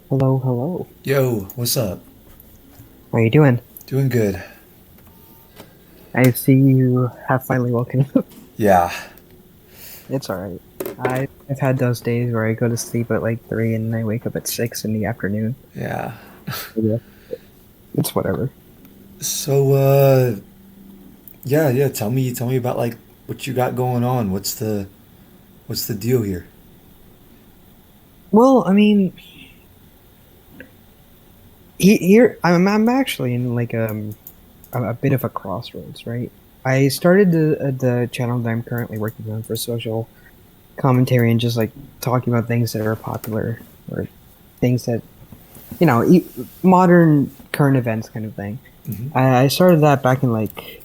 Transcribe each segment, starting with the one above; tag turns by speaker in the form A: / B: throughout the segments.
A: Hello, hello.
B: Yo, what's up?
A: How you doing?
B: Doing good.
A: I see you have finally woken up.
B: Yeah,
A: It's all right. I've had those days where I go to sleep at like 3 and I wake up at 6 in the afternoon.
B: yeah.
A: Yeah. It's whatever.
B: So, yeah. Tell me about like what you got going on. What's the deal here?
A: Well, I mean, here I'm actually in like a bit of a crossroads, right? I started the channel that I'm currently working on for social commentary and just like talking about things that are popular or things that modern current events kind of thing.
B: Hmm.
A: I started that back in like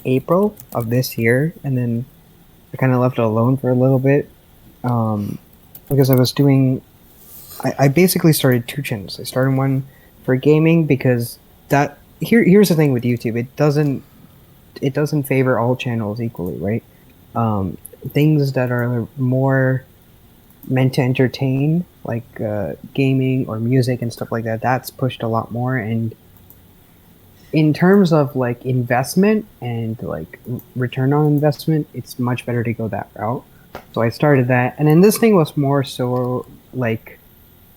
A: April of this year, and then I kind of left it alone for a little bit um, because I was doing. I basically started two channels. I started one for gaming because here's the thing with YouTube. It doesn't favor all channels equally, right? Um, Things that are more meant to entertain, like gaming or music and stuff like that, that's pushed a lot more. And in terms of like investment and like return on investment, it's much better to go that route. So I started that, and then this thing was more so like,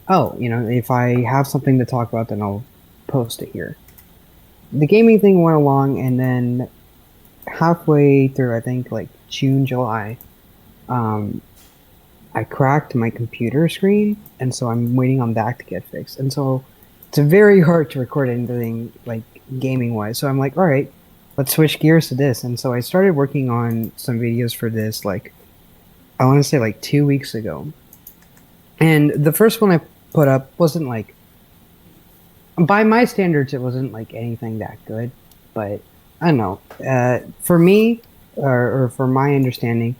A: oh, if I have something to talk about, then I'll post it here. The gaming thing went along, and then halfway through, I think like June, July, um, I cracked my computer screen, and so I'm waiting on that to get fixed. And so it's very hard to record anything like gaming wise. So I'm like, all right, let's switch gears to this. And so I started working on some videos for this, like I want to say like 2 weeks ago. And the first one I put up wasn't like, by my standards, it wasn't like anything that good. But I don't know. For me, or for my understanding,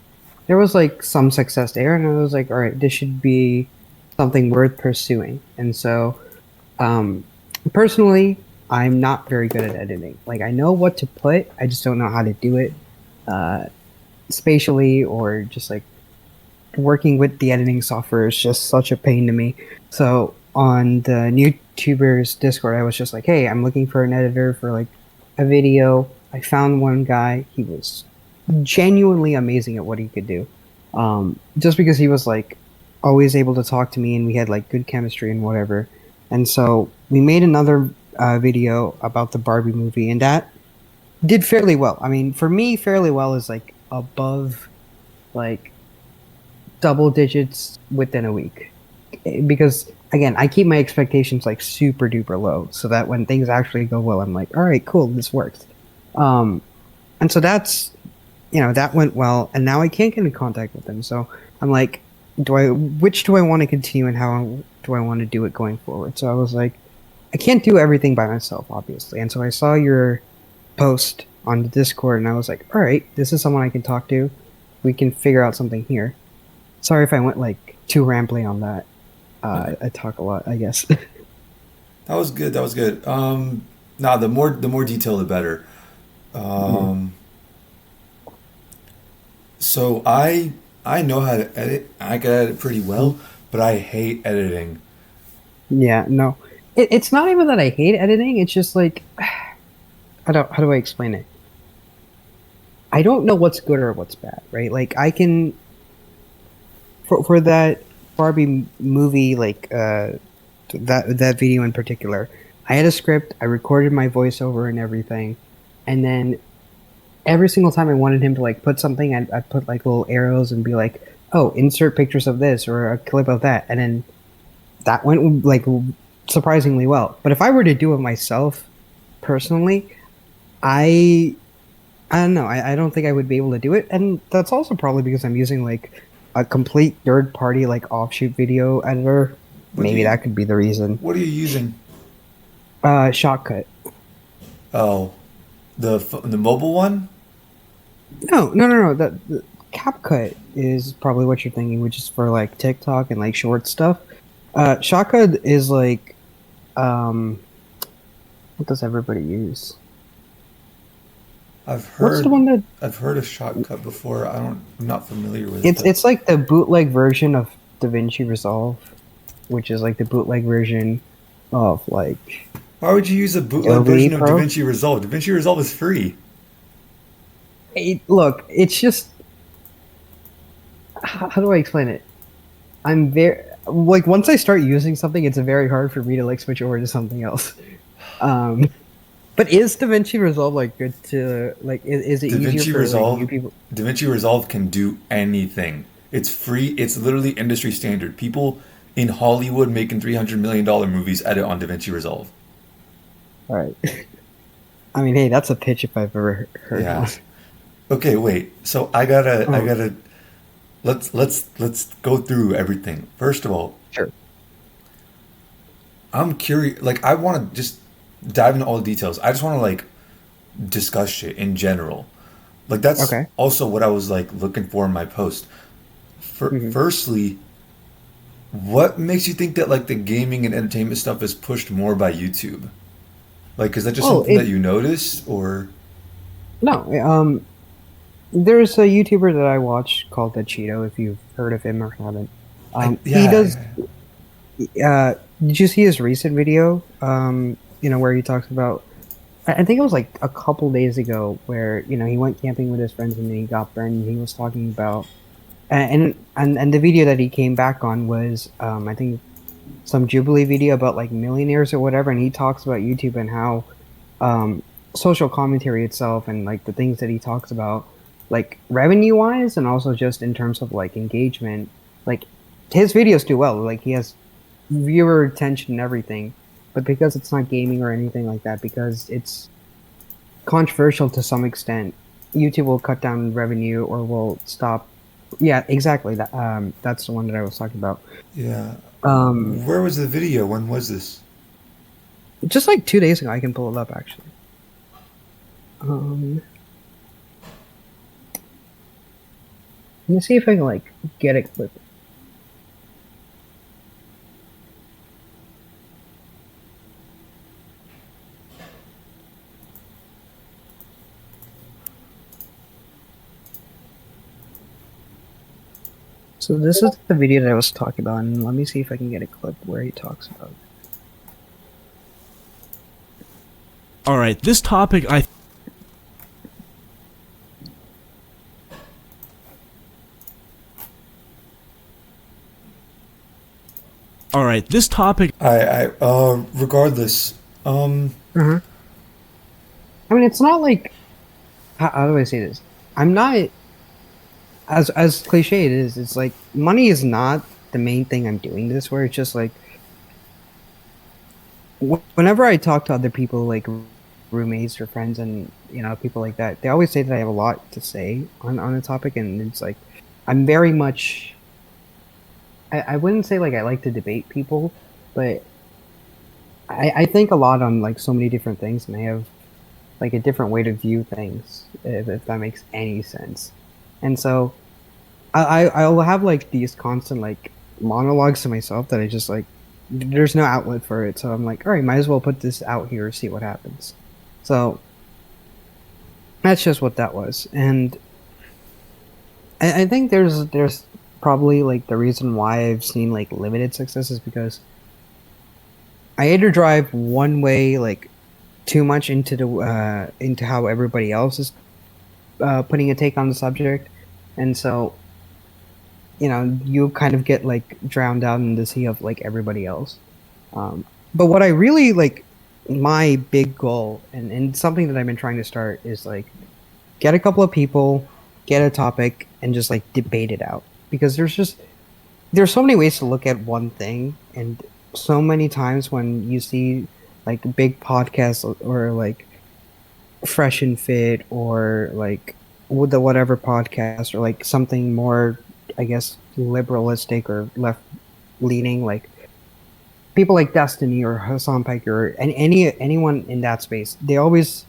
A: there was like some success there, and I was like, all right, this should be something worth pursuing. And so, um, personally, I'm not very good at editing. Like, I know what to put, I just don't know how to do it uh, spatially, or just like working with the editing software is just such a pain to me. So on the YouTubers Discord, I was just like, hey, I'm looking for an editor for like a video. I found one guy. He was genuinely amazing at what he could do. Just because he was like always able to talk to me and we had like good chemistry and whatever. And so we made another video about the Barbie movie, and that did fairly well. I mean, for me, fairly well is like above like double digits within a week. Because again, I keep my expectations like super duper low so that when things actually go well, I'm like, all right, cool, this works. Um, and so that went well, and now I can't get in contact with them. So I'm like, which do I want to continue, and how do I want to do it going forward? So I was like, I can't do everything by myself, obviously. And so I saw your post on the Discord, and I was like, all right, this is someone I can talk to. We can figure out something here. Sorry if I went like too rambly on that. I talk a lot, I guess.
B: That was good. That was good. Nah, the more detail, the better.
A: Mhm.
B: Um, so I know how to edit. I can edit pretty well, but I hate editing.
A: Yeah, no. It's not even that I hate editing, it's just like how do I explain it? I don't know what's good or what's bad, right? Like I can for that Barbie movie, like that video in particular, I had a script, I recorded my voiceover and everything, and then every single time I wanted him to like put something, I'd put like little arrows and be like, "Oh, insert pictures of this or a clip of that," and then that went like surprisingly well. But if I were to do it myself personally, I I don't know. I don't think I would be able to do it, and that's also probably because I'm using like a complete third party like offshoot video editor.
B: What do
A: Maybe
B: you
A: that could be the reason.
B: What are you using?
A: Shotcut.
B: Oh, the mobile one.
A: No. The CapCut is probably what you're thinking, which is for like TikTok and like short stuff. Shotcut is like um, what does everybody use?
B: I've
A: What's the
B: heard
A: one that
B: I've heard of Shotcut before. I'm not familiar with it
A: it's
B: though.
A: it's like the bootleg version of DaVinci Resolve. which is like the bootleg version of like
B: Why would you use a bootleg
A: Adobe
B: version of
A: Pro.
B: DaVinci Resolve? DaVinci Resolve is free.
A: Look, it's just how do I explain it? I'm very like once I start using something, it's very hard for me to like switch over to something else. Um, but is DaVinci Resolve like good to like? Is it easier
B: DaVinci
A: for like new
B: Resolve,
A: people?
B: DaVinci Resolve can do anything. It's free. It's literally industry standard. People in Hollywood making $300 million movies edit on DaVinci Resolve.
A: All right. I mean, hey, that's a pitch if I've ever heard
B: Yeah.
A: one.
B: Okay, wait. So I
A: Oh,
B: gotta let's go through everything. First of all,
A: sure.
B: I'm curious. Like, I want to just dive into all the details. I just want to like discuss shit in general. Like, that's
A: Okay.
B: also what I was like looking for in my post.
A: Hmm.
B: Firstly, what makes you think that like the gaming and entertainment stuff is pushed more by YouTube? Like, is that just
A: Well,
B: something that
A: it
B: you notice, or
A: no. There's a YouTuber that I watch called the Cheeto. If you've heard of him or haven't, he does.
B: yeah,
A: Did you see his recent video? Where he talks about. I think it was like a couple days ago, where he went camping with his friends and then he got burned. And he was talking about, and the video that he came back on was, I think some Jubilee video about like millionaires or whatever, and he talks about YouTube and how um, social commentary itself and like the things that he talks about, like revenue wise, and also just in terms of like engagement, like his videos do well. Like he has viewer attention and everything, but because it's not gaming or anything like that, because it's controversial to some extent, YouTube will cut down revenue or will stop. Yeah, exactly. That's the one that I was talking about.
B: yeah.
A: Um,
B: Where was the video? When was this?
A: just like 2 days ago, I can pull it up actually. Um, let me see if I can like get it quick. So this is the video that I was talking about, and let me see if I can get a clip where he talks about it.
C: All right, this topic I All right, this topic
B: Regardless,
A: Uh-huh. I mean, it's not like how do I say this? I'm not as cliche it is. It's like money is not the main thing I'm doing this for. It's just like whenever I talk to other people, like roommates or friends, and people like that, they always say that I have a lot to say on a topic, and it's like I'm very much. I wouldn't say like I like to debate people, but I think a lot on like so many different things, and I have like a different way to view things, if that makes any sense. And so I'll have like these constant like monologues to myself that I just like there's no outlet for it. So I'm like, all right, might as well put this out here, see what happens. So that's just what that was. And I think there's probably like the reason why I've seen like limited success is because I either drive one way like too much into how everybody else is putting a take on the subject, and so you kind of get like drowned out in the sea of like everybody else. But what I really like, my big goal and something that I've been trying to start is like get a couple of people, get a topic, and just like debate it out because there's so many ways to look at one thing, and so many times when you see like big podcasts or like Fresh and Fit or like with the whatever podcast or like something more, I guess, liberalistic or left leaning, like people like Destiny or Hassan Piker and anyone in that space, they always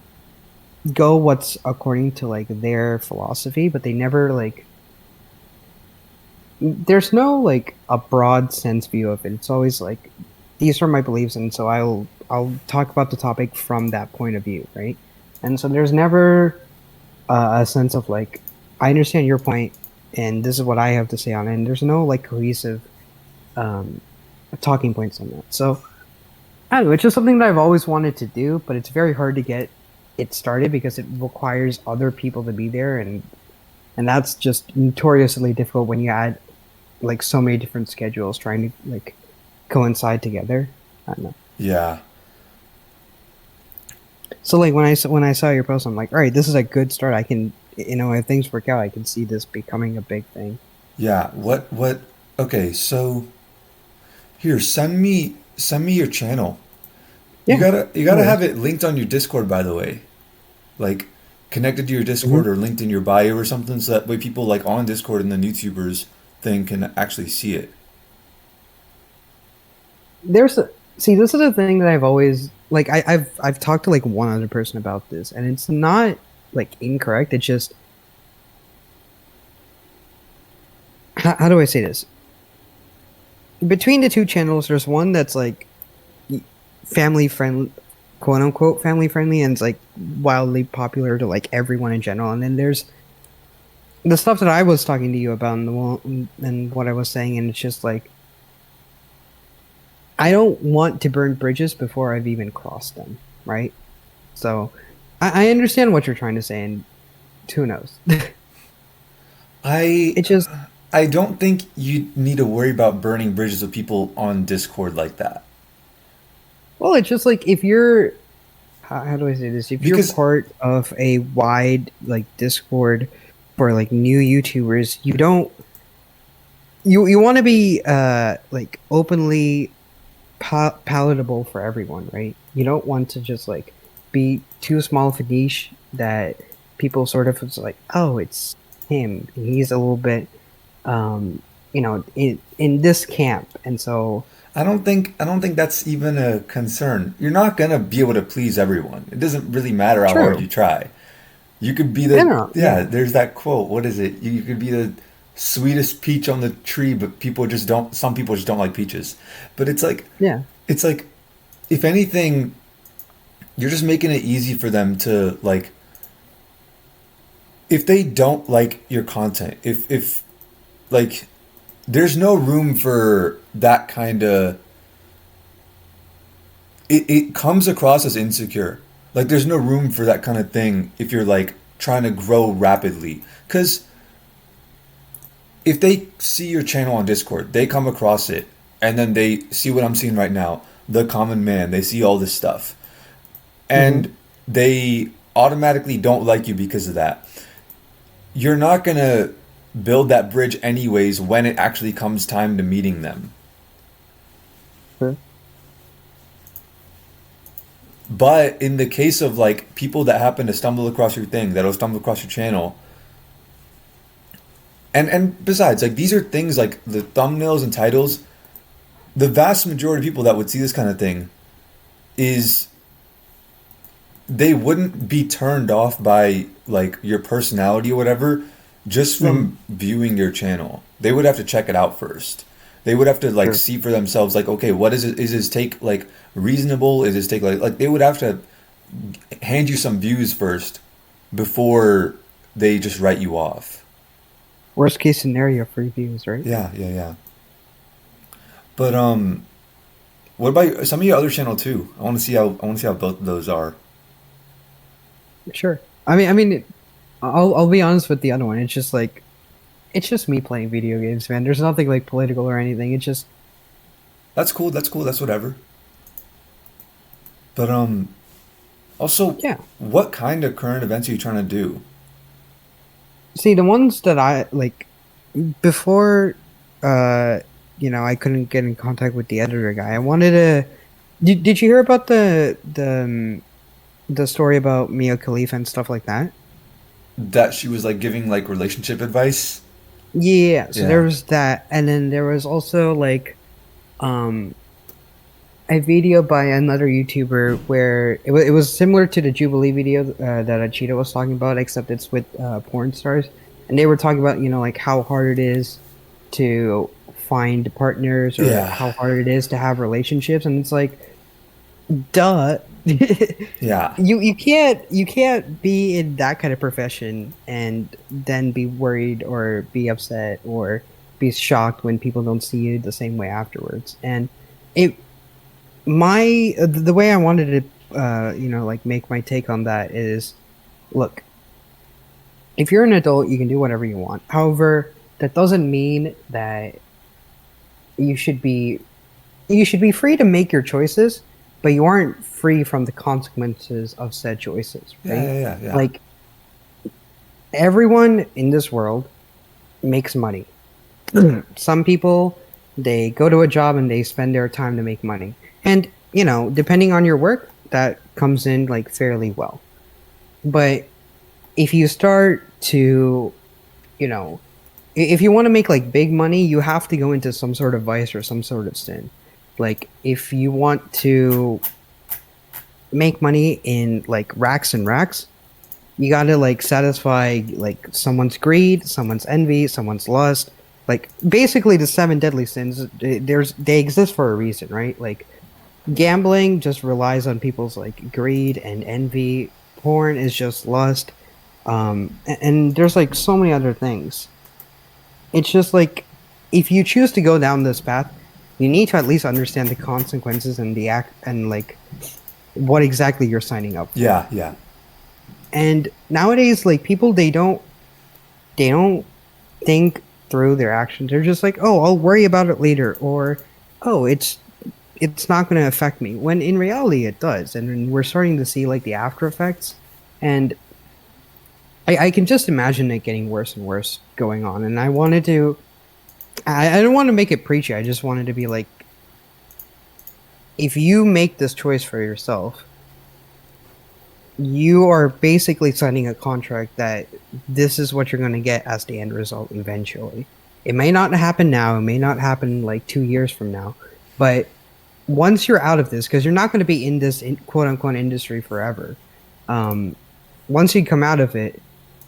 A: go what's according to like their philosophy, but they never like there's no like a broad sense view of it. It's always like these are my beliefs, and so I'll talk about the topic from that point of view, right? And so there's never a sense of like I understand your point, and this is what I have to say on it. And there's no like cohesive, um, talking points on that. So I don't know. It's just something that I've always wanted to do, but it's very hard to get it started because it requires other people to be there, and that's just notoriously difficult when you add like so many different schedules trying to like coincide together. I don't know.
B: Yeah.
A: So like when I saw your post, I'm like, all right, this is a good start. I can, you know, if things work out, I can see this becoming a big thing.
B: Yeah. What okay, so here, send me your channel. You
A: Yeah,
B: gotta you
A: no
B: gotta
A: worries.
B: have it linked on your Discord, by the way. Like connected to your
A: Hmm.
B: Discord or linked in your bio or something, so that way people like on Discord and the YouTubers thing can actually see it.
A: There's a, see, this is a thing that I've always like. I've talked to like one other person about this, and it's not like incorrect. It's just how do I say this? Between the two channels, there's one that's like family friendly, quote unquote family friendly, and it's like wildly popular to like everyone in general. And then there's the stuff that I was talking to you about and the one and what I was saying, and it's just like I don't want to burn bridges before I've even crossed them, right? So I understand what you're trying to say, and who knows?
B: I
A: It just
B: I don't think you need to worry about burning bridges with people on Discord like that.
A: well, it's just like if you're how do I say this? If you're
B: Because
A: part of a wide like Discord for like new YouTubers, you don't you want to be like openly palatable for everyone, right? You don't want to just like be too small of a niche that people sort of it's like, oh, it's him. He's a little bit, you know, in this camp, and so
B: I don't think that's even a concern. You're not gonna be able to please everyone. It doesn't really matter how hard
A: true.
B: you try. You could be
A: I
B: the
A: don't know.
B: yeah,
A: Yeah,
B: there's that quote. What is it? You could be the sweetest peach on the tree, but people just don't some people just don't like peaches. But
A: yeah,
B: it's like if anything, you're just making it easy for them to like if they don't like your content, if like there's no room for that kind of it comes across as insecure. Like there's no room for that kind of thing if you're like trying to grow rapidly. Cuz if they see your channel on Discord, they come across it and then they see what I'm seeing right now, the common man, they see all this stuff
A: hmm,
B: and they automatically don't like you because of that. You're not going to build that bridge anyways when it actually comes time to meeting them.
A: true.
B: But in the case of like people that happen to stumble across your thing, that'll stumble across your channel, and besides, like these are things like the thumbnails and titles. The vast majority of people that would see this kind of thing is they wouldn't be turned off by like your personality or whatever just
A: Hmm,
B: from viewing your channel. They would have to check it out first. They would have to like
A: true.
B: see for themselves like okay, what is it is his take like reasonable? Is his take like they would have to hand you some views first before they just write you off.
A: Worst case scenario for reviews, right?
B: Yeah, yeah, yeah. But what about some of your other channel too? I want to see how both of those are.
A: Sure. I'll be honest with the other one. It's just like it's just me playing video games, man. There's nothing like political or anything. It's just
B: That's cool. That's cool. That's whatever. But also,
A: yeah.
B: what kind of current events are you trying to do?
A: See, the ones that I like before, uh, you know, I couldn't get in contact with the editor guy. I wanted to. Did you hear about the story about Mia Khalifa and stuff like that?
B: That she was like giving like relationship advice.
A: Yeah. So there
B: Yeah.
A: was that, and then there was also like um a video by another YouTuber where it was similar to the Jubilee video that Achita was talking about, except it's with porn stars, and they were talking about you know like how hard it is to find partners or
B: Yeah.
A: how hard it is to have relationships, and it's like, duh, you
B: Yeah.
A: you can't be in that kind of profession and then be worried or be upset or be shocked when people don't see you the same way afterwards, and it my the way I wanted to like make my take on that is, look, if you're an adult, you can do whatever you want. However, that doesn't mean that you should be you should be free to make your choices, but you aren't free from the consequences of said choices,
B: Yeah,
A: right?
B: yeah, yeah, yeah.
A: Like, everyone in this world makes money. Some people, they go to a job and they spend their time to make money. And, depending on your work, that comes in like fairly well. But if you start to, you know, if you want to make like big money, you have to go into some sort of vice or some sort of sin. Like, if you want to make money in like racks and racks, you gotta like satisfy like someone's greed, someone's envy, someone's lust. Like, basically the seven deadly sins. They exist for a reason, right? Like, gambling just relies on people's like greed and envy. Porn is just lust. And there's like so many other things. It's just like, if you choose to go down this path, you need to at least understand the consequences and the act and like what exactly you're signing up for.
B: Yeah, yeah.
A: And nowadays, like, people, they don't think through their actions. They're just like, oh, I'll worry about it later, or oh, it's not going to affect me. When in reality, it does, and we're starting to see like the after effects. And I can just imagine it getting worse and worse going on. And I wanted to, I don't want to make it preachy. I just wanted to be like, if you make this choice for yourself, you are basically signing a contract that this is what you're going to get as the end result eventually. It may not happen now, it may not happen like 2 years from now, but once you're out of this, because you're not going to be in this quote unquote industry forever, once you come out of it,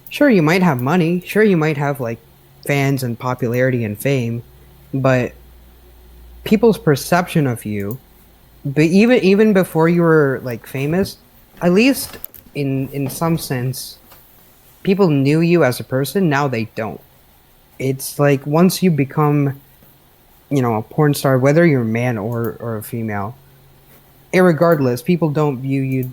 A: sure, you might have money, sure, you might have like fans and popularity and fame, but people's perception of you, but even before you were like famous, at least in some sense, people knew you as a person. Now they don't. It's like, once you become, a porn star, whether you're a man or a female, irregardless, people don't view you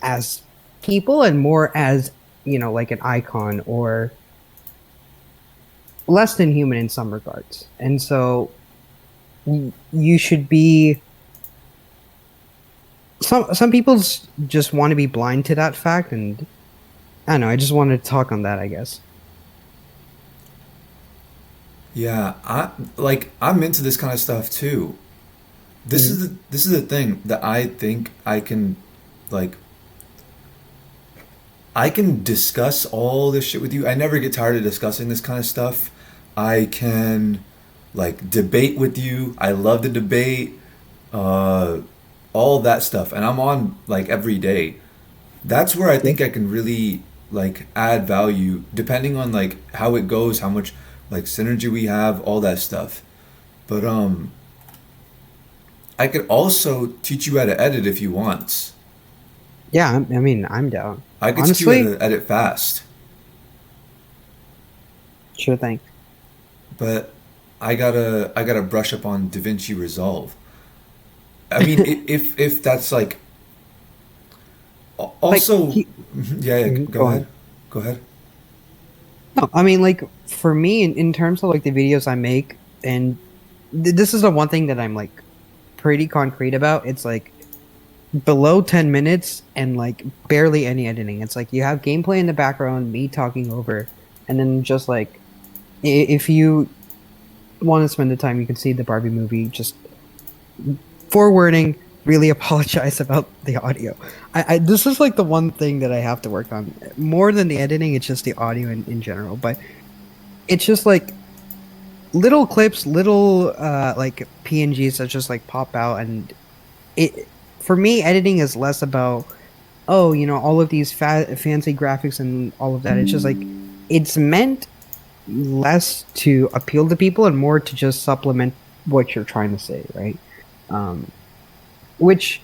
A: as people and more as, like an icon, or less than human in some regards. And so you should be, some people just want to be blind to that fact. And I don't know, I just wanted to talk on that, I guess.
B: Yeah, I'm into this kind of stuff too.
A: Mhm.
B: This is the thing that I think like I can discuss all this shit with you. I never get tired of discussing this kind of stuff. I can like debate with you. I love to debate. Uh, all that stuff, and I'm on like every day. That's where I
A: Yeah.
B: think I can really like add value, depending on like how it goes, how much like synergy we have, all that stuff. But I could also teach you how to edit if you want.
A: Yeah, I mean, I'm down.
B: I could teach you how
A: Honestly,
B: to edit fast.
A: sure thing.
B: But I gotta brush up on DaVinci Resolve. I mean, if that's like
A: Like,
B: also, yeah, yeah,
A: mhm,
B: go
A: go
B: ahead,
A: on.
B: go ahead.
A: No, I mean, like, for me, in terms of like the videos I make, and this is the one thing that I'm like pretty concrete about. It's like below 10 minutes and like barely any editing. It's like you have gameplay in the background, me talking over, and then just like, if you want to spend the time, you can see the Barbie movie. Just forwarding, really apologize about the audio. This is like the one thing that I have to work on more than the editing. It's just the audio in general. But it's just like little clips, little like PNGs that just like pop out. And it, for me, editing is less about, oh, all of these fancy graphics and all of that. It's just like, it's meant less to appeal to people and more to just supplement what you're trying to say, right? Um, which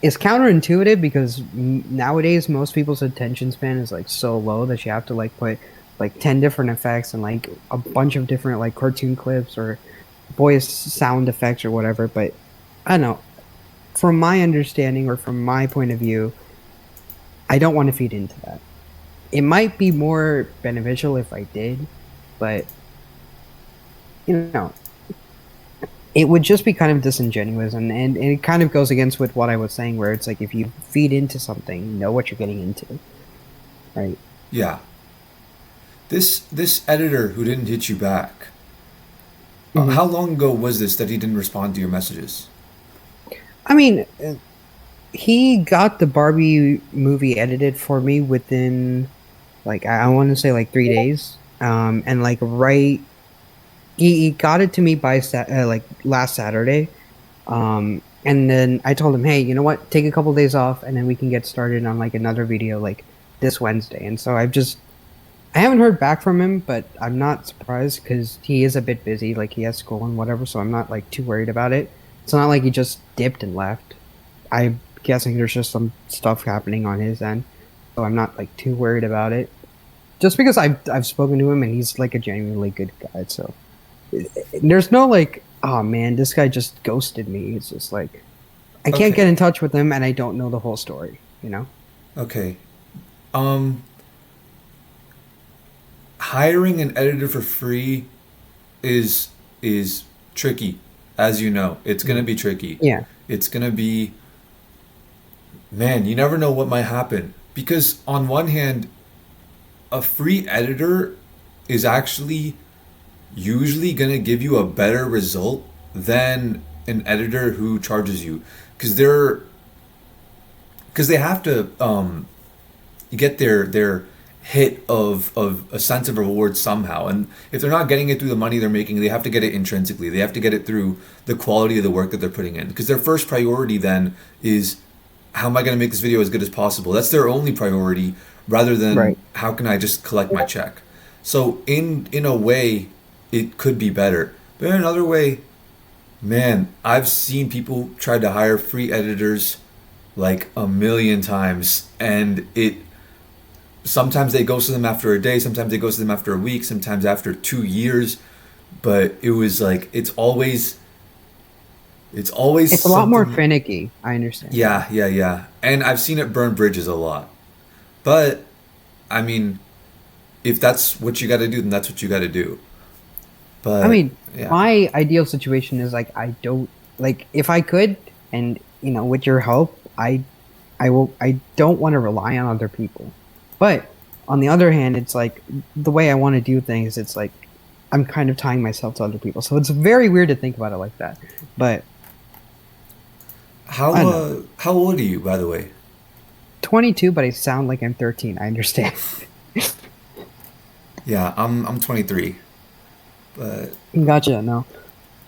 A: is counterintuitive, because nowadays most people's attention span is like so low that you have to like put like 10 different effects and like a bunch of different like cartoon clips or voice sound effects or whatever. But I don't know. From my understanding or from my point of view, I don't want to feed into that. It might be more beneficial if I did, but you know, it would just be kind of disingenuous, and it kind of goes against with what I was saying, where it's like if you feed into something, know what you're getting into, right?
B: Yeah. This editor who didn't hit you back.
A: Hmm.
B: How long ago was this that he didn't respond to your messages?
A: I mean, he got the Barbie movie edited for me within like I want to say like 3 days, and like he got it to me by like last Saturday. And then I told him, hey, you know what? Take a couple days off, and then we can get started on like another video like this Wednesday. And so I haven't heard back from him, but I'm not surprised because he is a bit busy. Like he has school and whatever, so I'm not like too worried about it. It's not like he just dipped and left. I'm guessing there's just some stuff happening on his end, so I'm not like too worried about it. Just because I've spoken to him and he's like a genuinely good guy, so there's no like, oh man, this guy just ghosted me. It's just like I can't get
B: Okay.
A: in touch with him and I don't know the whole story, you know?
B: Okay. Um, Hiring an editor for free is tricky, as you know. It's gonna be tricky.
A: Yeah.
B: It's gonna be, man, you never know what might happen. Because on one hand, a free editor is actually usually gonna give you a better result than an editor who charges you. Because they have to get their hit of a sense of reward somehow. And if they're not getting it through the money they're making, they have to get it intrinsically. They have to get it through the quality of the work that they're putting in. Because their first priority then is, how am I going to make this video as good as possible? That's their only priority, rather than
A: Right.
B: how can I just collect my check. So in a way, it could be better. But in another way, man, I've seen people try to hire free editors like a million times, and it sometimes they ghost them after a day, sometimes they ghost them after a week, sometimes after 2 years. But it was like it's always
A: It's a lot more
B: something.
A: finicky. I understand. Yeah.
B: Yeah, yeah, yeah. And I've seen it burn bridges a lot. But I mean, if that's what you got to do, then that's what you got to do.
A: I
B: But
A: mean,
B: yeah.
A: my ideal situation is like I don't like if I could and with your help, I don't want to rely on other people. But on the other hand, it's like the way I want to do things, it's like I'm kind of tying myself to other people. So it's very weird to think about it like that. But I don't know.
B: How old are you, by the way?
A: 22, but I sound like I'm 13. I understand.
B: Yeah, I'm 23. But
A: Gotcha. No.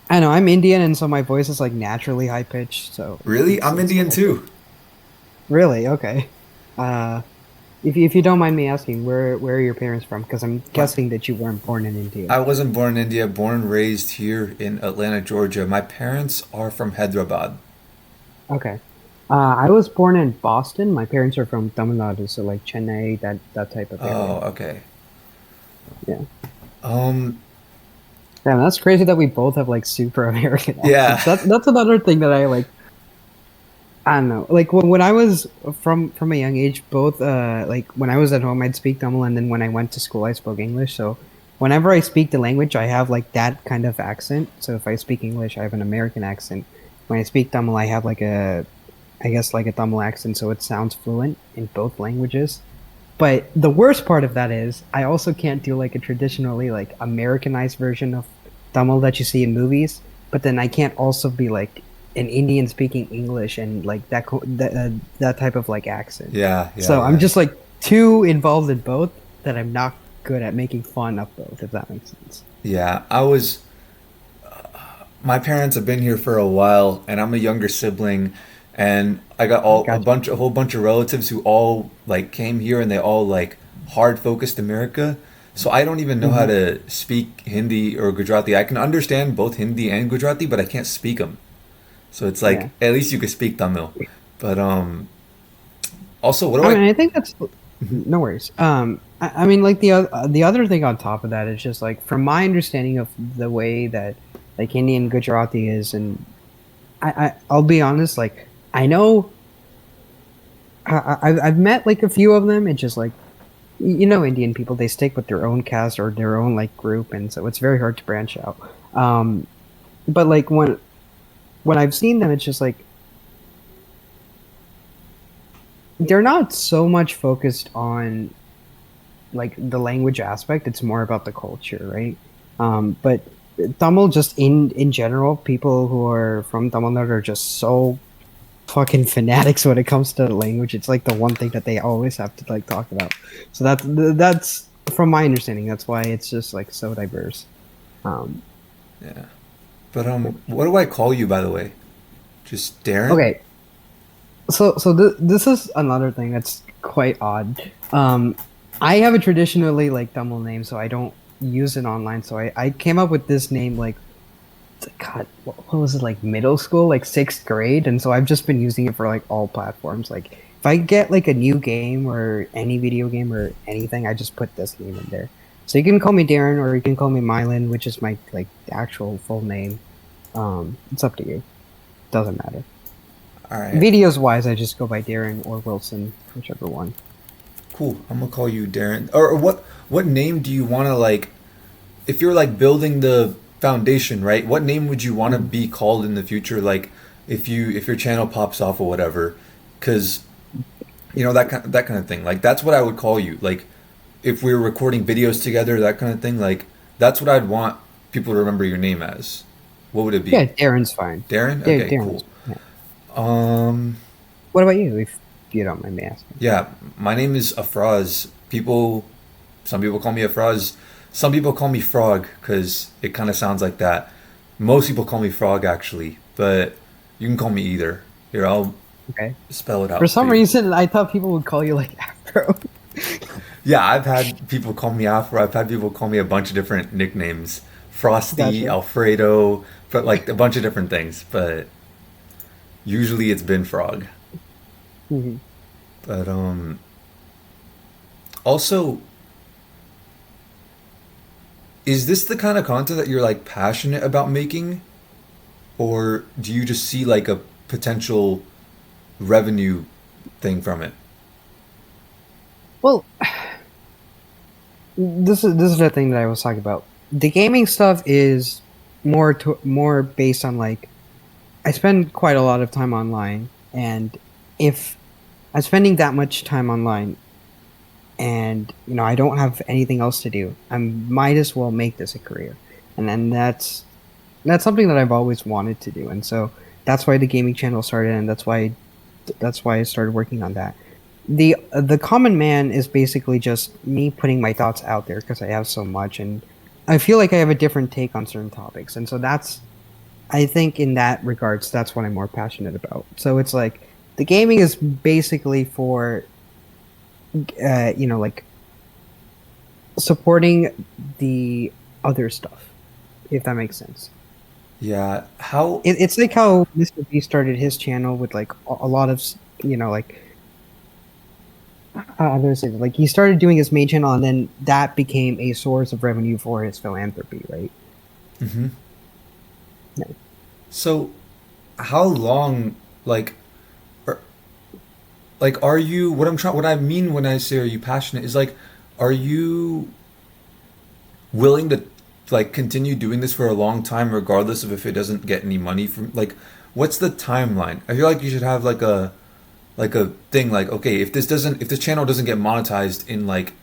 A: I know I'm Indian, and so my voice is like naturally high pitched. So
B: really, I'm
A: it's
B: Indian
A: also
B: too.
A: really okay. Uh, if you don't mind me asking, where are your parents from? Because I'm
B: My,
A: guessing that you weren't born in India.
B: I wasn't born in India, born and raised here in Atlanta, Georgia. My parents are from Hyderabad.
A: Okay. I was born in Boston. My parents are from Tamil Nadu, so like Chennai, that type of area.
B: Oh, okay.
A: Yeah.
B: Um,
A: Damn, that's crazy that we both have like super American
B: yeah.
A: accents. That's another thing that I like. I don't know. Like when I was from a young age, both like when I was at home, I'd speak Tamil, and then when I went to school, I spoke English. So whenever I speak the language, I have like that kind of accent. So if I speak English, I have an American accent. When I speak Tamil, I have like I guess like a Tamil accent, so it sounds fluent in both languages. But the worst part of that is I also can't do like a traditionally like Americanized version of Tamil that you see in movies. But then I can't also be like an Indian speaking English and like that type of like accent.
B: Yeah, yeah,
A: So I'm
B: yeah.
A: just like too involved in both that I'm not good at making fun of both, if that makes sense.
B: Yeah, my parents have been here for a while, and I'm a younger sibling, and I got
A: Gotcha.
B: a whole bunch of relatives who all like came here, and they all like hard focused America. So I don't even know how
A: Hmm.
B: to speak Hindi or Gujarati. I can understand both Hindi and Gujarati, but I can't speak them. So it's
A: Yeah.
B: like at least you could speak Tamil. But also, what do
A: I mean,
B: I?
A: I think that's no worries. I mean, like the other thing on top of that is just like from my understanding of the way that like Indian Gujarati is, and I'll be honest. Like I know I've met like a few of them. It's just like Indian people, they stick with their own caste or their own like group, and so it's very hard to branch out. Um, but like when I've seen them, it's just like they're not so much focused on like the language aspect. It's more about the culture, right? But Tamil, just in general, people who are from Tamil Nadu are just so fucking fanatics when it comes to language. It's like the one thing that they always have to like talk about. So that's from my understanding. That's why it's just like so diverse. Um,
B: Yeah. But what do I call you, by the way? Just Darren?
A: okay, so this is another thing that's quite odd. I have a traditionally like Tamil name, so I don't use it online. So I came up with this name like God, what was it, like middle school, like sixth grade, and so I've just been using it for like all platforms. Like if I get like a new game or any video game or anything, I just put this name in there. So you can call me Darren or you can call me Mylan, which is my like actual full name. It's up to you. Doesn't matter.
B: All right.
A: Videos wise, I just go by Darren or Wilson, whichever one.
B: Cool. I'm gonna call you Darren. Or what name do you want to like? If you're like building the foundation, right? What name would you want to be called in the future? Like, if your channel pops off or whatever, because that kind of thing. Like that's what I would call you. Like if we were recording videos together, that kind of thing. Like that's what I'd want people to remember your name as. What would it be?
A: Yeah, Darren's fine.
B: Darren?
A: Yeah,
B: Okay,
A: Darren's.
B: cool.
A: Yeah.
B: Um,
A: What about you, if you don't mind me asking?
B: yeah, my name is Afraz. Some people call me Afraz. Some people call me Frog because it kind of sounds like that. Most people call me Frog actually, but you can call me either. Here, I'll
A: Okay.
B: spell it
A: For
B: out for
A: some
B: you.
A: reason, I thought people would call you like Afro.
B: Yeah, I've had people call me Afro. I've had people call me a bunch of different nicknames. Frosty,
A: Gotcha.
B: Alfredo, but like a bunch of different things. But usually it's been Frog.
A: Hmm.
B: But also, is this the kind of content that you're like passionate about making? Or do you just see like a potential revenue thing from it?
A: Well, this is the thing that I was talking about. The gaming stuff is more based on like I spend quite a lot of time online, and if I'm spending that much time online, and I don't have anything else to do, I might as well make this a career, and then that's something that I've always wanted to do, and so that's why the gaming channel started, and that's why I started working on that. The common man is basically just me putting my thoughts out there because I have so much, and I feel like I have a different take on certain topics, and so that's I think in that regards that's what I'm more passionate about. So it's like the gaming is basically for like supporting the other stuff, if that makes sense.
B: Yeah. How
A: It's like how Mr. B started his channel with like a lot of like how do I say that? Like he started doing his main channel, and then that became a source of revenue for his philanthropy, right?
B: hmm
A: Yeah.
B: So how long like are, are you what I mean when I say are you passionate is like are you willing to like continue doing this for a long time regardless of if it doesn't get any money from like what's the timeline? I feel like you should have like a thing like okay, if this channel doesn't get monetized in like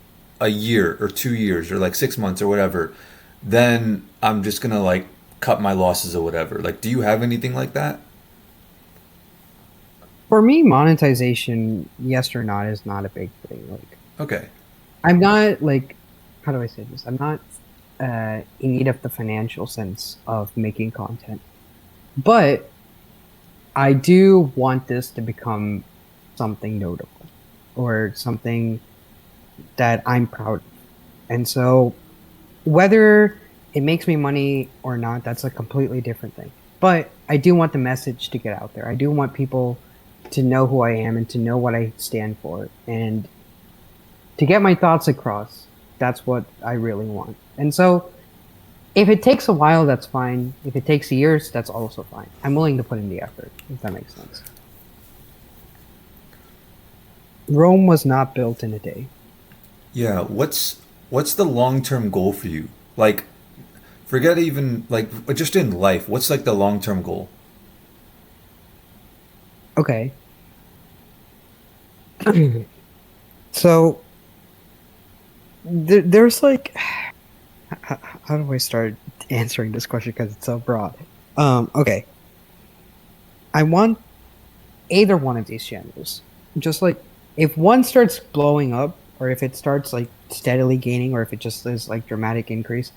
B: a year or 2 years or like 6 months or whatever, then I'm just gonna like cut my losses or whatever. Like do you have anything like that?
A: For me, monetization, yes or not, is not a big thing. Like
B: Okay.
A: I'm not like how do I say this? I'm not in need of the financial sense of making content, but I do want this to become something notable or something that I'm proud of. And so whether it makes me money or not, that's a completely different thing. But I do want the message to get out there. I do want people to know who I am and to know what I stand for and to get my thoughts across. That's what I really want. And so If it takes a while, that's fine. If it takes years, that's also fine. I'm willing to put in the effort, if that makes sense. Rome was not built in a day.
B: Yeah, what's the long-term goal for you? Like, forget even like just in life, what's like the long-term goal?
A: Okay. So there's like, how do I start answering this question because it's so broad? Okay. I want either one of these channels. Just like if one starts blowing up, or if it starts like steadily gaining, or if it just is like dramatic increase,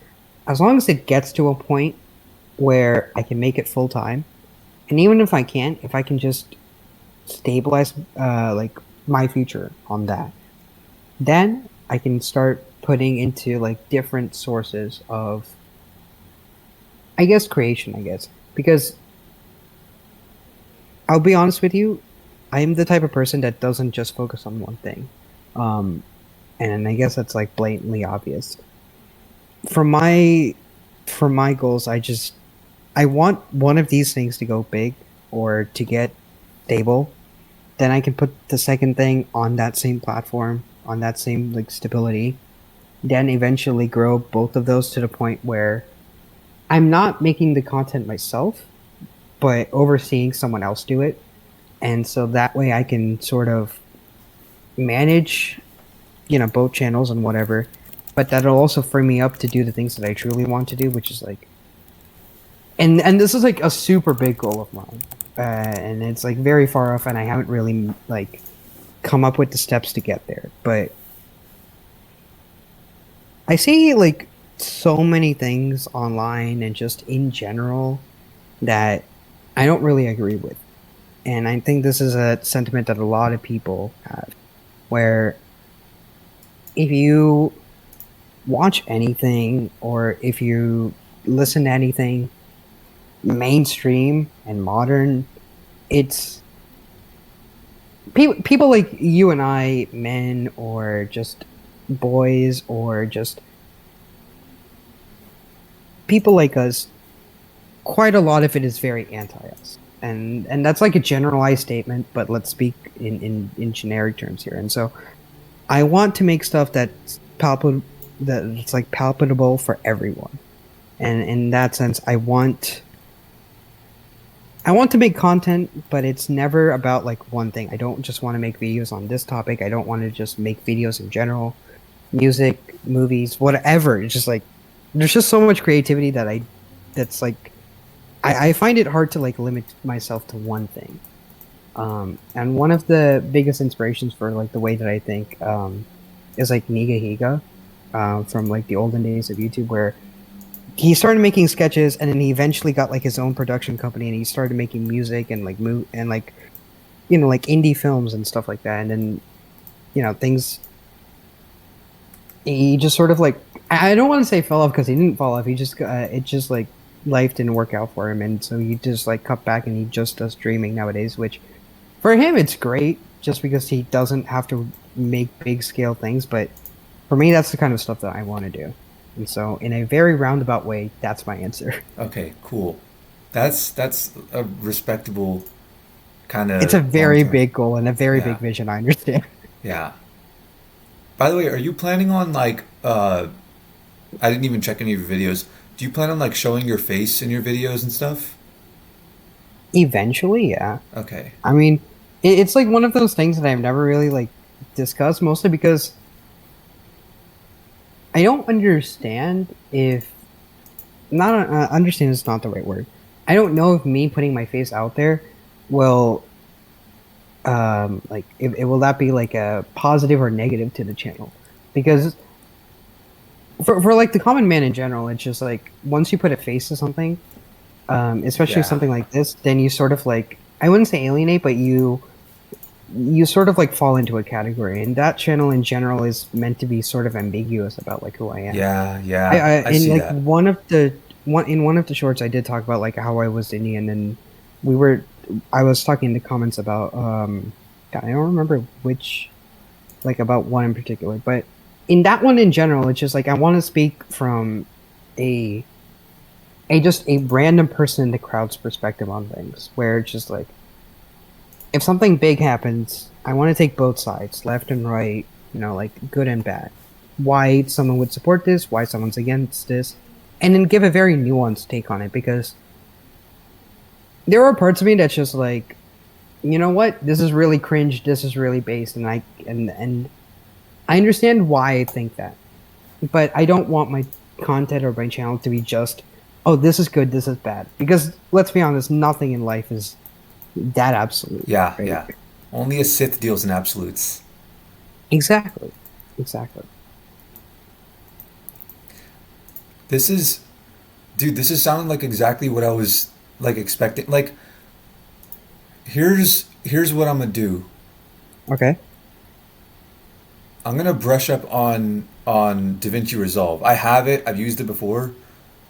A: as long as it gets to a point where I can make it full time, and even if I can't, if I can just stabilize like my future on that, then I can start putting into like different sources of, I guess, creation. I guess because I'll be honest with you, I'm the type of person that doesn't just focus on one thing. Um, and I guess that's like blatantly obvious. For my for my goals, I want one of these things to go big or to get stable. Then I can put the second thing on that same platform, on that same like stability. Then eventually grow both of those to the point where I'm not making the content myself, but overseeing someone else do it. And so that way I can sort of manage, both channels and whatever, but that'll also free me up to do the things that I truly want to do, which is like, and this is like a super big goal of mine, and it's like very far off, and I haven't really like come up with the steps to get there. But I see like so many things online and just in general that I don't really agree with, and I think this is a sentiment that a lot of people have, where if you watch anything or if you listen to anything mainstream and modern, it's people like you and I, men or just boys or just people like us, quite a lot of it is very anti us. And that's like a generalized statement, but let's speak in generic terms here. And so I want to make stuff that's it's like palpable for everyone. And in that sense, I want to make content, but it's never about like one thing. I don't just want to make videos on this topic. I don't want to just make videos in general, music, movies, whatever. It's just like there's just so much creativity that's like I find it hard to like limit myself to one thing. And one of the biggest inspirations for like the way that I think is like Niga Higa, from like the olden days of YouTube, where he started making sketches and then he eventually got like his own production company and he started making music and like and like like indie films and stuff like that. And then things, he just sort of like, I don't want to say fell off because he didn't fall off. He just it just like life didn't work out for him, and so he just like cut back and he just does streaming nowadays, which for him it's great just because he doesn't have to make big scale things. But for me, that's the kind of stuff that I want to do. And so in a very roundabout way, that's my answer.
B: Okay, cool. That's a respectable kind
A: It's a
B: of long
A: very
B: term.
A: big goal and a very big
B: Yeah.
A: vision, I understand.
B: Yeah. By the way, are you planning on like I didn't even check any of your videos. Do you plan on like showing your face in your videos and stuff?
A: Eventually, yeah.
B: Okay.
A: I mean, it's like one of those things that I've never really like discussed, mostly because I don't understand if not understand is not the right word. I don't know if me putting my face out there will like it will that be like a positive or negative to the channel, because for like the common man in general, it's just like once you put a face to something, especially
B: Yeah.
A: something like this, then you sort of like, I wouldn't say alienate, but you sort of like fall into a category, and that channel in general is meant to be sort of ambiguous about like who I am.
B: Yeah,
A: I,
B: yeah.
A: I
B: I
A: in
B: see
A: like
B: that.
A: one of the shorts I did talk about like how I was Indian, and we were I was talking in the comments about God, I don't remember which, like about one in particular, but in that one in general, it's just like I want to speak from a a random person in the crowd's perspective on things, where it's just like, if something big happens, I want to take both sides, left and right, like good and bad. Why someone would support this, why someone's against this, and then give a very nuanced take on it, because there are parts of me that's just like, you know what, this is really cringe, this is really based, and I understand why I think that, but I don't want my content or my channel to be just, oh, this is good, this is bad, because let's be honest, nothing in life is that absolute.
B: Yeah,
A: Right?
B: yeah. Only a Sith deals in absolutes.
A: Exactly. Exactly.
B: This is, dude. This is sounding like exactly what I was like expecting. Like, here's what I'm gonna do.
A: Okay.
B: I'm gonna brush up on DaVinci Resolve. I have it. I've used it before,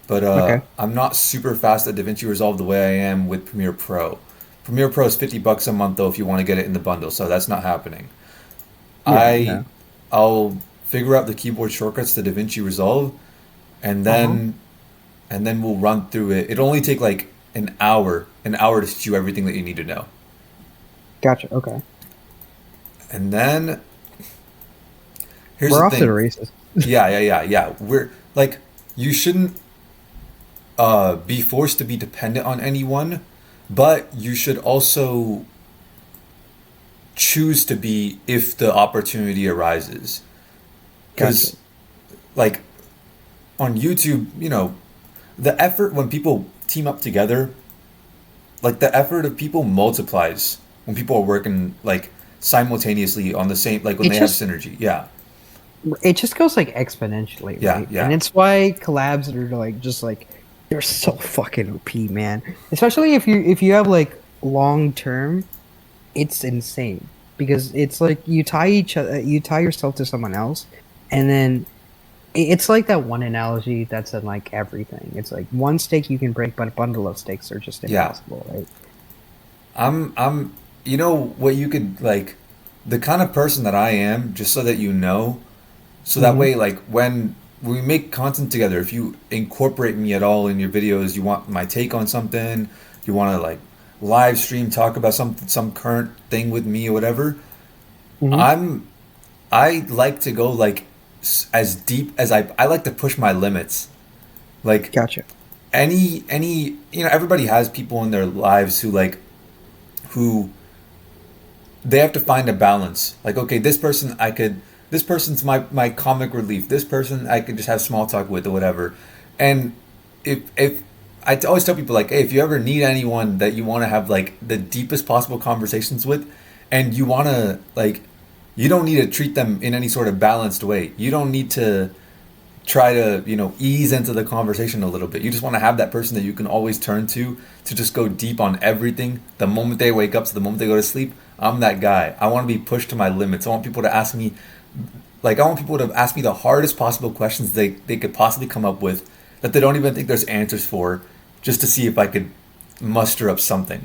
B: but
A: Okay.
B: I'm not super fast at DaVinci Resolve the way I am with Premiere Pro. Premiere Pro is $50 a month though if you want to get it in the bundle, so that's not happening.
A: Yeah.
B: I
A: Yeah.
B: I'll figure out the keyboard shortcuts to DaVinci Resolve, and
A: Uh huh.
B: then we'll run through it. It'll only take like an hour to teach you everything that you need to know.
A: Gotcha. Okay.
B: And then here's
A: We're
B: the
A: off to the
B: thing.
A: races.
B: Yeah. We're like, you shouldn't be forced to be dependent on anyone, but you should also choose to be if the opportunity arises.
A: Gotcha.
B: Because like on YouTube, the effort when people team up together, like the effort of people multiplies when people are working like simultaneously on the same, like when
A: It
B: they have
A: just
B: synergy. Yeah,
A: it just goes like exponentially,
B: yeah,
A: right? And
B: yeah,
A: it's why collabs are like just like they're so fucking OP, man. Especially if you have like long term, it's insane because it's like you tie yourself to someone else, and then it's like that one analogy that's in like everything. It's like one steak you can break, but a bundle of steaks are just
B: yeah.
A: impossible, right?
B: I'm you know what you could like, the kind of person that I am, just so that you know, so that
A: Mm-hmm.
B: way like when we make content together, if you incorporate me at all in your videos, you want my take on something, you want to like live stream talk about some current thing with me or whatever,
A: Mm-hmm.
B: I'm I like to go like as deep as I like to push my limits. Like
A: Gotcha.
B: any everybody has people in their lives who like who they have to find a balance. Like, okay, this person's my comic relief. This person I could just have small talk with or whatever. And if always tell people like, hey, if you ever need anyone that you want to have like the deepest possible conversations with, and you want to like, you don't need to treat them in any sort of balanced way. You don't need to try to ease into the conversation a little bit. You just want to have that person that you can always turn to just go deep on everything. The moment they wake up to the moment they go to sleep, I'm that guy. I want to be pushed to my limits. I want people to ask me, like, I want people to ask me the hardest possible questions they could possibly come up with, that they don't even think there's answers for, just to see if I could muster up something.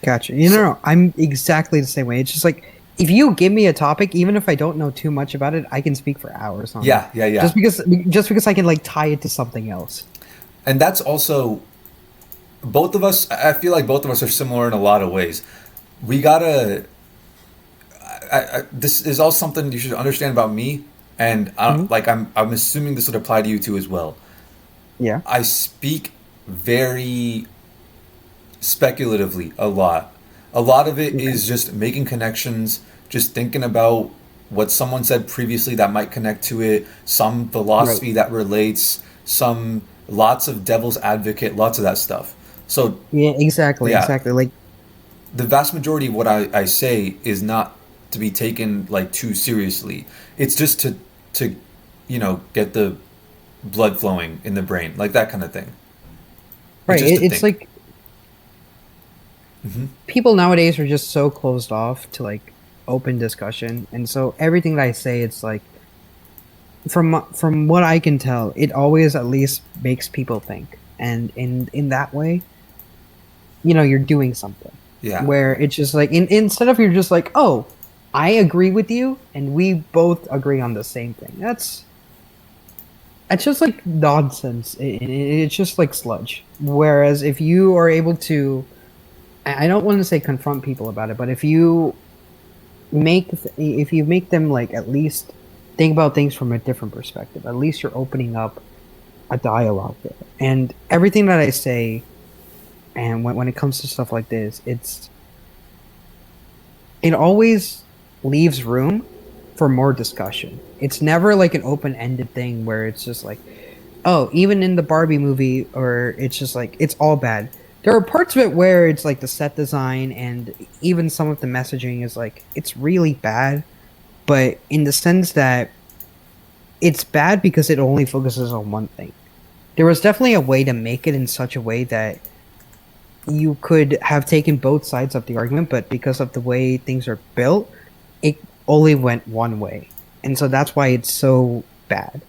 A: Gotcha.
B: So
A: I'm exactly the same way. It's just like if you give me a topic, even if I don't know too much about it, I can speak for hours on it.
B: yeah.
A: Just because I can like tie it to something else.
B: And that's also, both of us, I feel like both of us are similar in a lot of ways. We gotta this is all something you should understand about me, and
A: Hmm.
B: I'm assuming this would apply to you too as well.
A: Yeah.
B: I speak very speculatively a lot. A lot of it
A: Okay.
B: is just making connections, just thinking about what someone said previously that might connect to it, some
A: Right.
B: philosophy that relates, some lots of devil's advocate, lots of that stuff. So
A: Yeah. Exactly.
B: yeah,
A: Exactly. Like
B: the vast majority of what I say is not to be taken like too seriously. It's just to get the blood flowing in the brain, like that kind of thing. It's
A: right.
B: just to
A: It's
B: think.
A: like
B: Hmm.
A: people nowadays are just so closed off to like open discussion, and so everything that I say, it's like from what I can tell, it always at least makes people think, and in that way, you're doing something.
B: Yeah,
A: Where it's just like instead of you're just like, oh, I agree with you, and we both agree on the same thing. it's just like nonsense. It's just like sludge. Whereas if you are able to, I don't want to say confront people about it, but if you make them like at least think about things from a different perspective, at least you're opening up a dialogue there. And everything that I say, and when it comes to stuff like this, it always leaves room for more discussion. It's never like an open-ended thing where it's just like, oh, even in the Barbie movie, or it's just like it's all bad. There are parts of it where it's like the set design and even some of the messaging is like it's really bad, but in the sense that it's bad because it only focuses on one thing. There was definitely a way to make it in such a way that you could have taken both sides of the argument, but because of the way things are built, it only went one way. And so that's why it's so bad.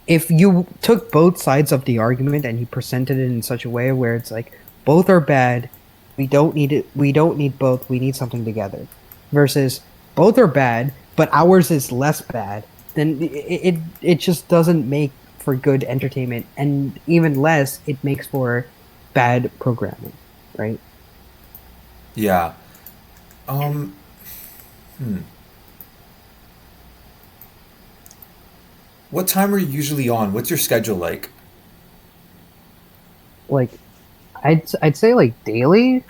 A: If you took both sides of the argument and you presented it in such a way where it's like both are bad, we don't need both, we need something together. Versus both are bad, but ours is less bad, then it just doesn't make for good entertainment, and even less it makes for bad programming, right?
B: Yeah. Um. Hmm. What time are you usually on? What's your schedule like?
A: Like I'd say like daily,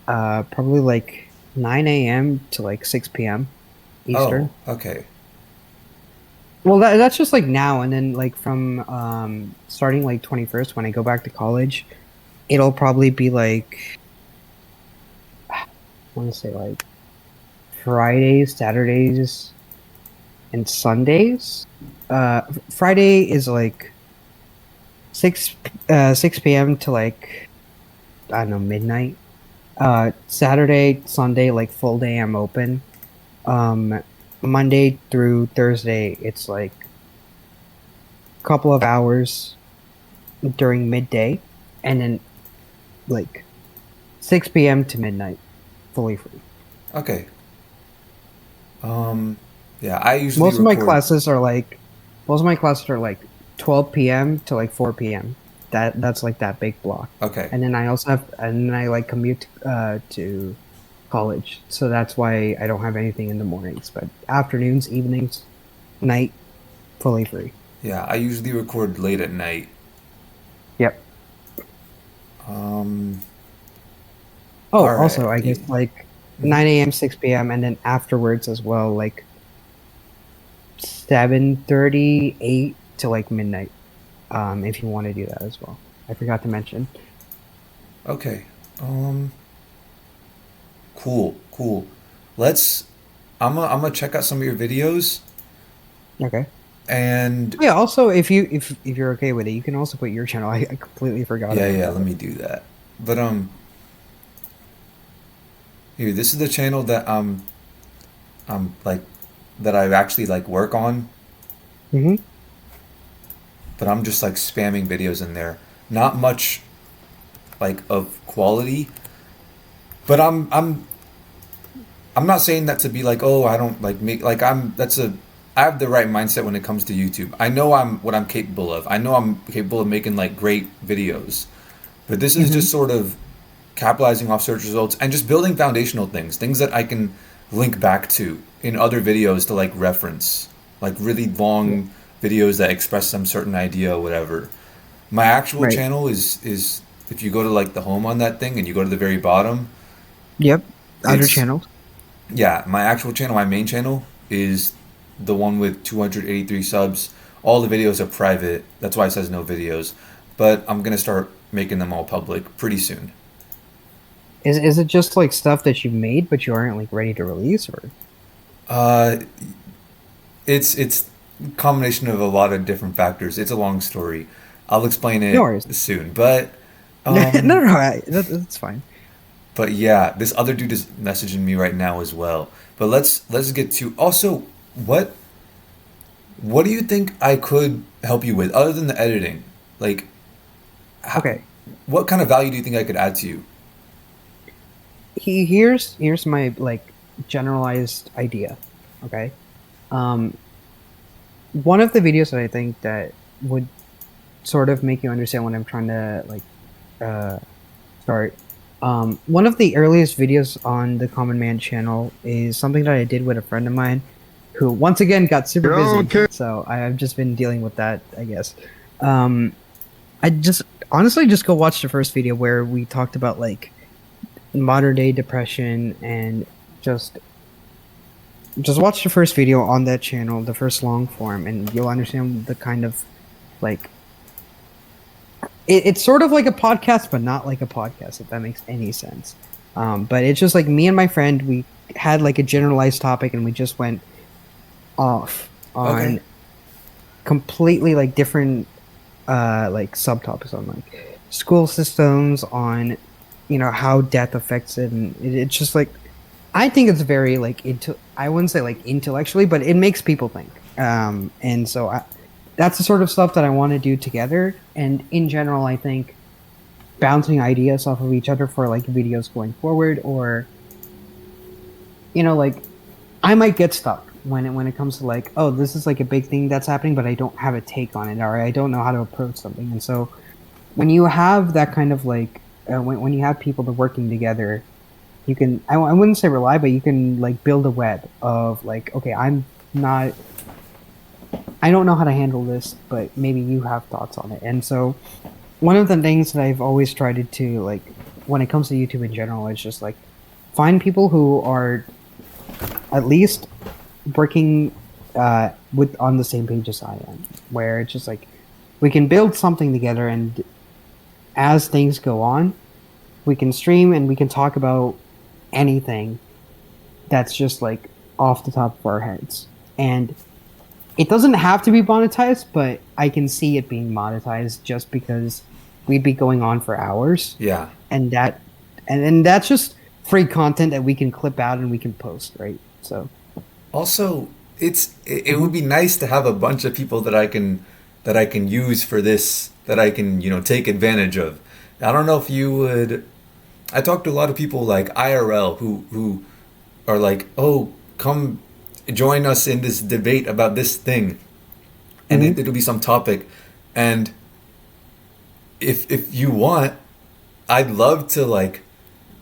A: probably like 9 a.m. to like 6 p.m.
B: Oh,
A: Eastern.
B: okay.
A: Well, that's just like now, and then like from starting like 21st when I go back to college, it'll probably be like I want to say like Fridays, Saturdays, and Sundays. Friday is like 6 p.m. to like I don't know midnight. Saturday, Sunday, like full day I'm open. Um, Monday through Thursday, it's like a couple of hours during midday, and then like 6 p.m. to midnight, fully free.
B: Okay. Um. Yeah, I usually
A: Most of my
B: record.
A: classes are like, most of my classes are like 12 p.m. to like 4 p.m. That's like that big block,
B: Okay.
A: and then I also have, and then I like commute to college, so that's why I don't have anything in the mornings. But afternoons, evenings, night, fully free.
B: Yeah, I usually record late at night.
A: Yep.
B: Um.
A: Oh,
B: All
A: also,
B: right.
A: I guess
B: Yeah.
A: like
B: Mhm.
A: 9 a.m., 6 p.m., and then afterwards as well, like 7:38 to like midnight. If you want to do that as well. I forgot to mention.
B: Okay. Um. Cool. Cool. Let's. I'm gonna check out some of your videos
A: Okay.
B: and
A: Yeah. Also, if you're okay with it, you can also put your channel. I completely forgot
B: yeah,
A: about
B: yeah.
A: that.
B: Let me do that. But here, this is the channel that I'm like that I actually like work on,
A: Mm-hmm.
B: but I'm just like spamming videos in there. Not much like of quality, but I'm not saying that to be like, oh, I don't like make like I'm that's a I have the right mindset when it comes to YouTube. I know I'm what I'm capable of. I know I'm capable of making like great videos. But this is
A: Mm-hmm.
B: just sort of capitalizing off search results and just building foundational things, things that I can link back to in other videos to like reference, like really
A: Yeah.
B: long videos that express some certain idea or whatever. My actual
A: Right.
B: channel is if you go to like the home on that thing and you go to the very bottom,
A: Yep. Other
B: it's
A: channels.
B: yeah, my actual channel, my main channel is the one with 283 subs. All the videos are private. That's why it says no videos. But I'm going to start making them all public pretty soon.
A: Is it just like stuff that you made but you aren't like ready to release, or
B: Uh, it's a combination of a lot of different factors. It's a long story. I'll explain
A: no
B: it
A: worries.
B: soon. But
A: No, no,
B: um,
A: no. That's fine.
B: but yeah, this other dude is messaging me right now as well. But let's get to also what what do you think I could help you with other than the editing? Like, how,
A: Okay.
B: what kind of value do you think I could add to you?
A: Here's my like generalized idea. Okay. Um, one of the videos that I think that would sort of make you understand what I'm trying to like start. One of the earliest videos on the Common Man channel is something that I did with a friend of mine, who once again got super busy.
D: Okay.
A: So I've just been dealing with that, I guess. Um, I just honestly just go watch the first video where we talked about like modern day depression and just watch the first video on that channel, the first long form, and you'll understand the kind of like it's sort of like a podcast, but not like a podcast, if that makes any sense. But it's just like me and my friend, we had like a generalized topic, and we just went off on completely like different like subtopics on like school systems, on how death affects it, and it's just like I think it's very like I wouldn't say like intellectually, but it makes people think. And so that's the sort of stuff that I want to do together. And in general, I think bouncing ideas off of each other for like videos going forward, or like I might get stuck when it comes to like, oh, this is like a big thing that's happening, but I don't have a take on it, or I don't know how to approach something. And so when you have that kind of like when you have people that working together, you can I wouldn't say rely, but you can like build a web of like, okay, I don't know how to handle this, but maybe you have thoughts on it. And so one of the things that I've always tried to like when it comes to YouTube in general is just like find people who are at least working with on the same page as I am, where it's just like we can build something together, and as things go on, we can stream and we can talk about anything that's just like off the top of our heads. And it doesn't have to be monetized, but I can see it being monetized just because we'd be going on for hours.
B: Yeah.
A: And then that's just free content that we can clip out and we can post, right? So
B: Also, it would be nice to have a bunch of people that I can use for this, that I can take advantage of. I don't know if you would. I talk to a lot of people like IRL who are like, oh, come join us in this debate about this thing, and it'll be some topic, and if you want, I'd love to like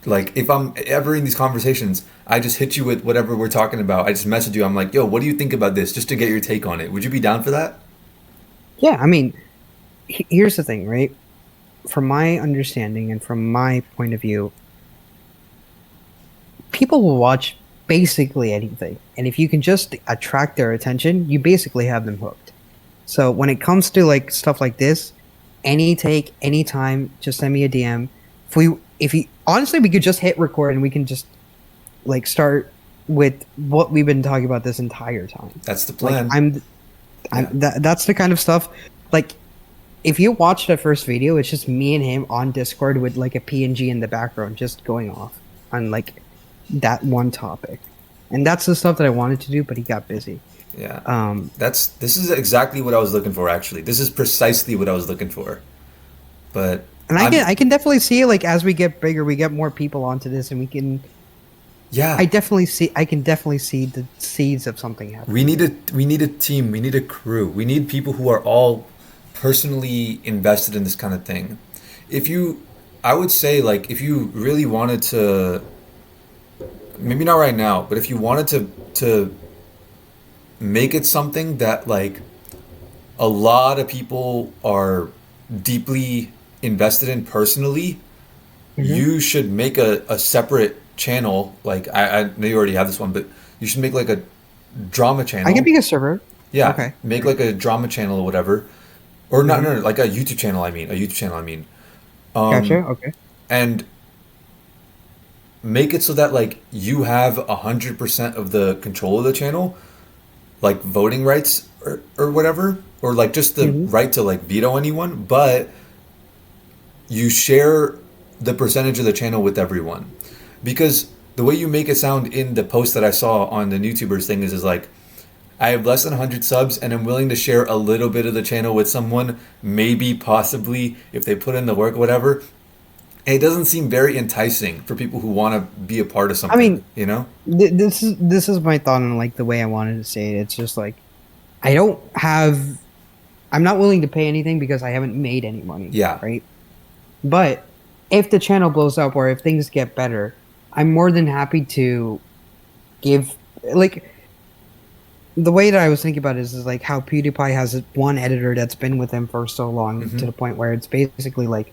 B: if I'm ever in these conversations, I just hit you with whatever we're talking about. I just message you. I'm like, yo, what do you think about this? Just to get your take on it. Would you be down for that?
A: yeah, I mean, here's the thing, right? From my understanding and from my point of view, people will watch basically anything. And if you can just attract their attention, you basically have them hooked. So when it comes to like stuff like this, any take, anytime, just send me a DM. If you honestly, we could just hit record and we can just like start with what we've been talking about this entire time.
B: That's the plan.
A: Like, that's the kind of stuff. Like, if you watch the first video, it's just me and him on Discord with like a PNG in the background, just going off on like that one topic, and that's the stuff that I wanted to do, but he got busy.
B: Yeah. This is exactly what I was looking for. Actually, this is precisely what I was looking for. But
A: And I can definitely see like as we get bigger, we get more people onto this, and we can.
B: Yeah.
A: I can definitely see the seeds of something happening.
B: We need a team. We need a crew. We need people who are all personally invested in this kind of thing. I would say like if you really wanted to, maybe not right now, but if you wanted to make it something that like a lot of people are deeply invested in personally, you should make a separate channel. Like I know you already have this one, but you should make like a drama channel.
A: I can be a server.
B: Yeah.
A: Okay.
B: Make like a drama channel or whatever. Or no, like a YouTube channel, I mean.
A: Gotcha. Okay.
B: And make it so that like you have 100% of the control of the channel, like voting rights or whatever, or like just the right to like veto anyone, but you share the percentage of the channel with everyone. Because the way you make it sound in the post that I saw on the YouTubers thing is like, I have less than 100 subs and I'm willing to share a little bit of the channel with someone, maybe, possibly, if they put in the work, whatever. And it doesn't seem very enticing for people who want to be a part of something.
A: I mean,
B: you know?
A: This is my thought on like the way I wanted to say it. It's just like I don't have I'm not willing to pay anything because I haven't made any money,
B: Yeah.
A: right? But if the channel blows up or if things get better, I'm more than happy to give like the way that I was thinking about it is like how PewDiePie has one editor that's been with him for so long to
B: Hmm.
A: the point where it's basically like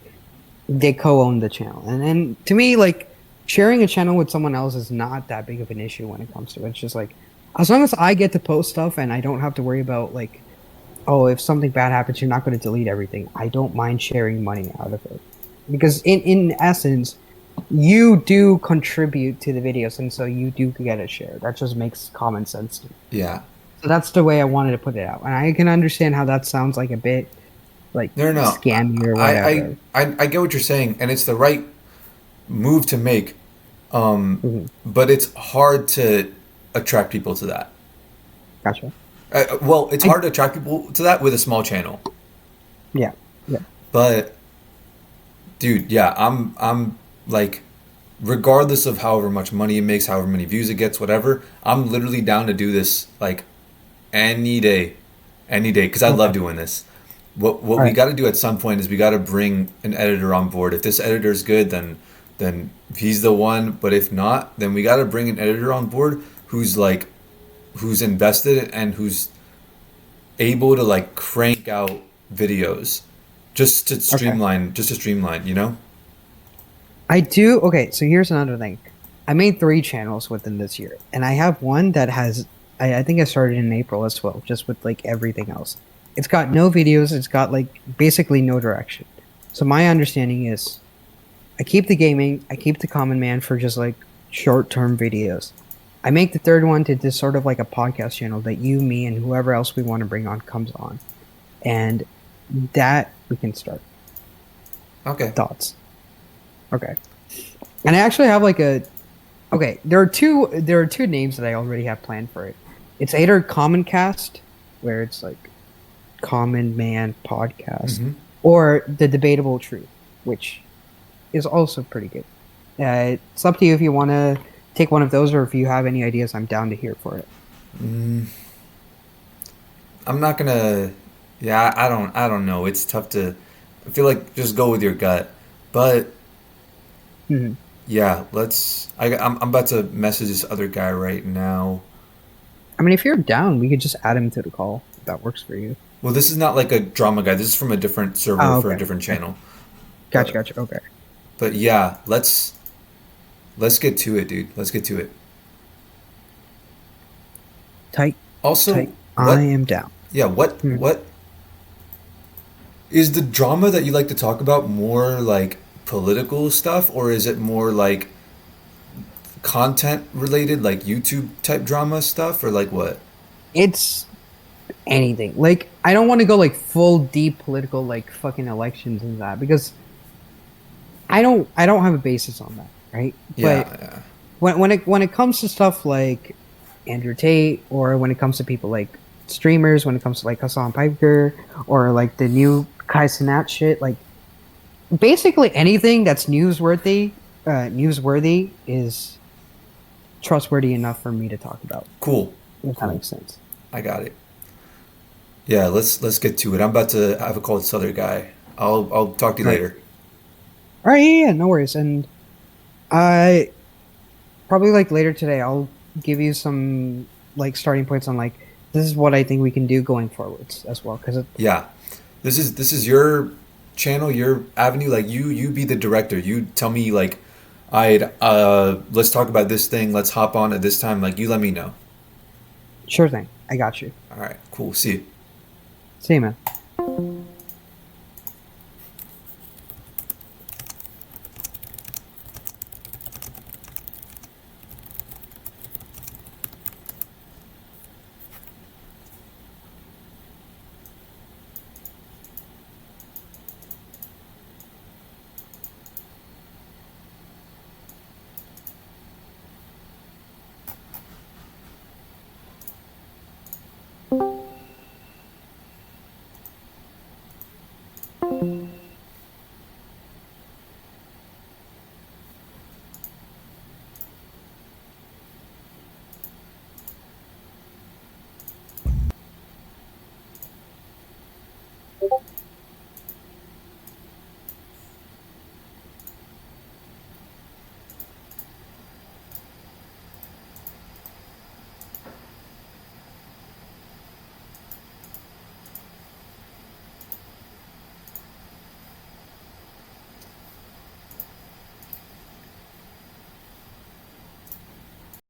A: they co-own the channel. And to me, like sharing a channel with someone else is not that big of an issue when it comes to it. It's just like as long as I get to post stuff and I don't have to worry about like, oh, if something bad happens, you're not going to delete everything. I don't mind sharing money out of it because in essence, you do contribute to the videos, and so you do get a share. That just makes common sense to me.
B: Yeah.
A: So that's the way I wanted to put it out, and I can understand how that sounds like a bit like
B: No, no, no.
A: scammy or
B: I,
A: whatever.
B: I get what you're saying, and it's the right move to make.
A: Hmm.
B: But it's hard to attract people to that.
A: Gotcha.
B: Well, it's
A: I
B: hard to attract people to that with a small channel.
A: Yeah, yeah.
B: But dude, yeah, I'm like, regardless of however much money it makes, however many views it gets, whatever, I'm literally down to do this like any day, any day, because I love
A: Okay.
B: doing this. What
A: All
B: we
A: right.
B: got to do at some point is we got to bring an editor on board. If this editor is good, then he's the one. But if not, then we got to bring an editor on board who's like who's invested and who's able to like crank out videos
A: Okay.
B: just to streamline, you know?
A: I do. Okay, so here's another thing. I made 3 channels within this year, and I have one that has. I think I started in April as well, just with like everything else. It's got no videos. It's got like basically no direction. So my understanding is, I keep the gaming. I keep the common man for just like short-term videos. I make the third one to just sort of like a podcast channel that you, me, and whoever else we want to bring on comes on, and that we can start.
B: Okay.
A: Thoughts? Okay. And I actually have like a okay, there are two names that I already have planned for it. It's either Common Cast, where it's like Common Man Podcast,
B: Mm-hmm.
A: or The Debatable Truth, which is also pretty good. It's up to you if you want to take one of those, or if you have any ideas. I'm down to hear for it.
B: I'm not gonna. Yeah, I don't know. It's tough to. I feel like just go with your gut. But
A: Mhm.
B: yeah, I'm about to message this other guy right now.
A: I mean, if you're down, we could just add him to the call if that works for you.
B: Well, this is not like a drama guy. This is from a different server
A: Oh,
B: for a
A: okay.
B: different
A: Okay.
B: channel.
A: Gotcha,
B: But
A: gotcha. Okay.
B: but yeah, let's get to it, dude. Let's get to it.
A: Tight,
B: Also,
A: tight. I
B: what?
A: am down.
B: Yeah,
A: Hmm.
B: what is the drama that you like to talk about more like political stuff, or is it more like content related, like YouTube type drama stuff, or like what?
A: It's anything. Like I don't want to go like full deep political like fucking elections and that because I don't have a basis on that, right? But
B: Yeah, yeah.
A: when it comes to stuff like Andrew Tate or when it comes to people like streamers, when it comes to like Hassan Piker or like the new Kai Cenat shit, like basically anything that's newsworthy is trustworthy enough for me to talk about.
B: Cool,
A: If that
B: cool.
A: makes sense.
B: I got it. Yeah, let's get to it. I'm about to have a call with this other guy. I'll talk to you
A: Right.
B: later.
A: All right. Yeah. Yeah. No worries. And I probably like later today I'll give you some like starting points on like this is what I think we can do going forwards as well because
B: Yeah, this is your channel, your avenue. Like you be the director. You tell me like, I'd let's talk about this thing. Let's hop on at this time. Like you let me know.
A: sure thing. I got you.
B: All right, cool. See you.
A: See you, man.